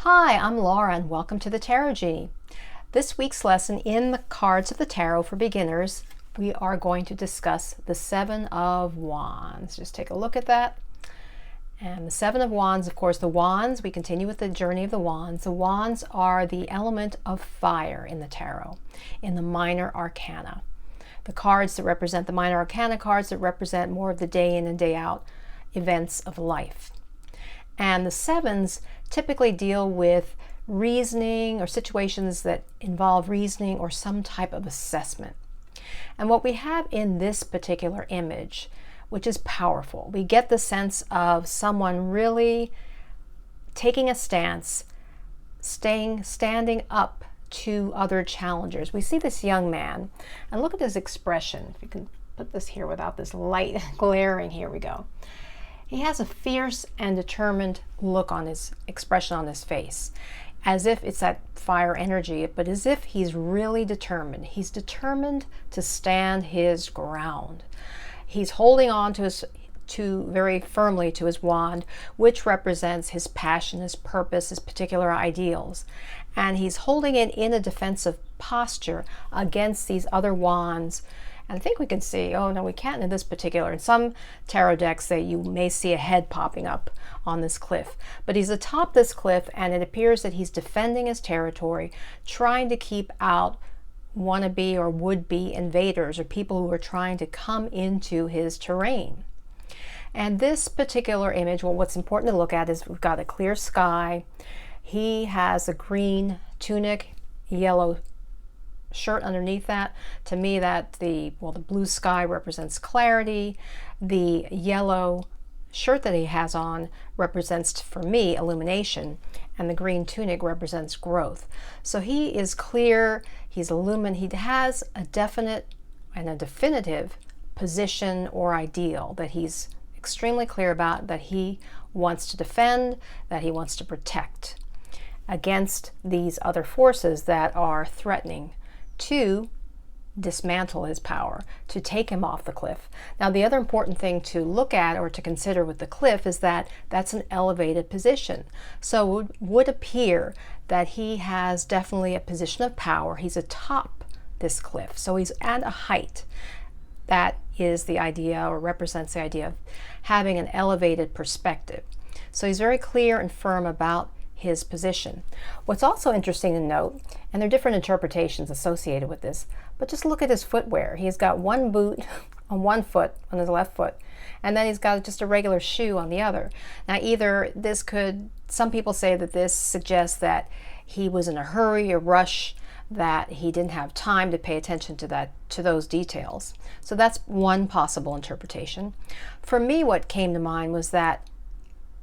Hi, I'm Laura and welcome to the Tarot Genie. This week's lesson in the Cards of the Tarot for Beginners, we are going to discuss the Seven of Wands. Just take a look at that. And the Seven of Wands, of course, the wands, we continue with the journey of the wands. The wands are the element of fire in the tarot, in the minor arcana. The cards that represent the minor arcana cards that represent more of the day in and day out events of life. And the sevens typically deal with reasoning or situations that involve reasoning or some type of assessment. And what we have in this particular image, which is powerful, we get the sense of someone really taking a stance, standing up to other challengers. We see this young man, and look at his expression. If you can put this here without this light glaring, here we go. He has a fierce and determined look on his expression on his face, as if it's that fire energy, but as if he's really determined. He's determined to stand his ground. He's holding on to very firmly to his wand, which represents his passion, his purpose, his particular ideals. And he's holding it in a defensive posture against these other wands. And I think we can see, oh no, we can't in this particular. In some tarot decks, you may see a head popping up on this cliff. But he's atop this cliff, and it appears that he's defending his territory, trying to keep out wannabe or would-be invaders or people who are trying to come into his terrain. And this particular image, well, what's important to look at is we've got a clear sky. He has a green tunic, yellow shirt underneath that. To me, that the blue sky represents clarity. The yellow shirt that he has on represents, for me, illumination, and the green tunic represents growth. So he is clear, he's illumined, he has a definite and a definitive position or ideal that he's extremely clear about, that he wants to defend, that he wants to protect against these other forces that are threatening to dismantle his power, to take him off the cliff. Now, the other important thing to look at or to consider with the cliff is that that's an elevated position. So it would appear that he has definitely a position of power. He's atop this cliff, so he's at a height. That is the idea, or represents the idea of having an elevated perspective. So he's very clear and firm about his position. What's also interesting to note, and there are different interpretations associated with this, but just look at his footwear. He's got one boot on one foot, on his left foot, and then he's got just a regular shoe on the other. Now, either this could, some people say that this suggests that he was in a hurry or rush, that he didn't have time to pay attention to those details. So that's one possible interpretation. For me, what came to mind was that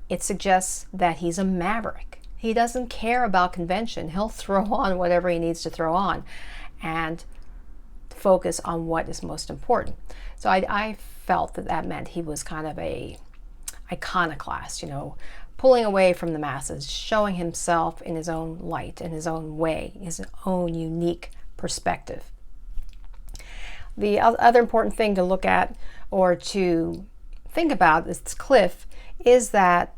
it suggests that he's a maverick. He doesn't care about convention. He'll throw on whatever he needs to throw on and focus on what is most important. So I felt that meant he was kind of a iconoclast, pulling away from the masses, showing himself in his own light, in his own way, his own unique perspective. The other important thing to look at or to think about this cliff is that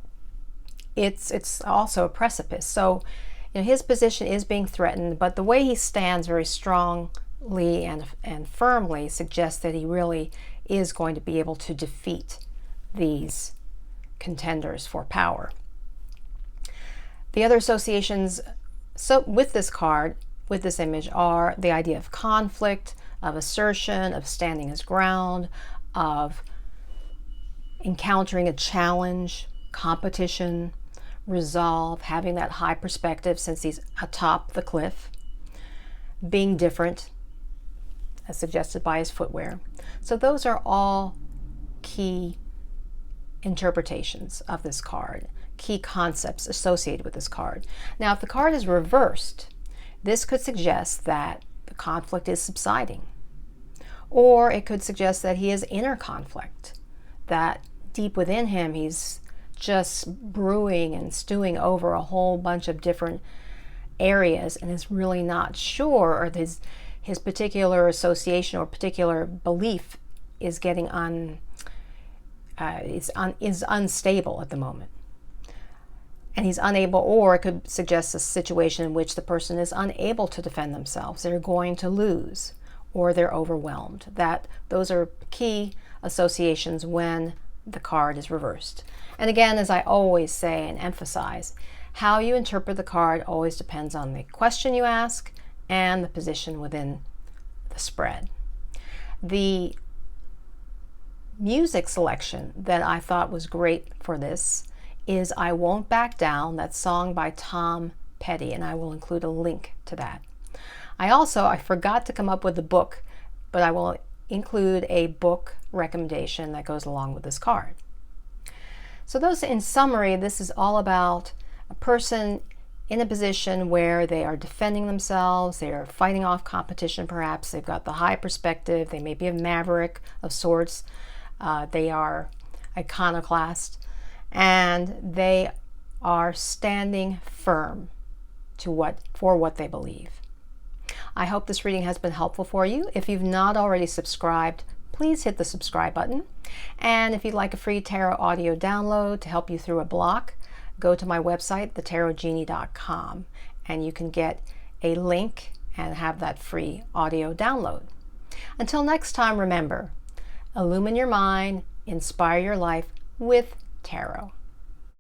it's also a precipice. So his position is being threatened, but the way he stands very strongly and firmly suggests that he really is going to be able to defeat these contenders for power. The other associations with this card, with this image, are the idea of conflict, of assertion, of standing his ground, of encountering a challenge, competition, resolve, having that high perspective since he's atop the cliff, being different, as suggested by his footwear. So those are all key interpretations of this card, key concepts associated with this card. Now, if the card is reversed, this could suggest that the conflict is subsiding, or it could suggest that he has inner conflict, that deep within him he's just brewing and stewing over a whole bunch of different areas and is really not sure, or his particular association or particular belief is getting is unstable at the moment. and he's unable, or it could suggest a situation in which the person is unable to defend themselves. They're going to lose, or they're overwhelmed. Those are key associations when the card is reversed. And again, as I always say and emphasize, how you interpret the card always depends on the question you ask and the position within the spread. The music selection that I thought was great for this is I Won't Back Down, that song by Tom Petty, and I will include a link to that. I forgot to come up with a book, but I will include a book recommendation that goes along with this card. So in summary, this is all about a person in a position where they are defending themselves, they are fighting off competition perhaps, they've got the high perspective, they may be a maverick of sorts, they are iconoclast, and they are standing firm for what they believe. I hope this reading has been helpful for you. If you've not already subscribed, please hit the subscribe button. And if you'd like a free tarot audio download to help you through a block, go to my website, thetarotgenie.com, and you can get a link and have that free audio download. Until next time, remember, illumine your mind, inspire your life with tarot.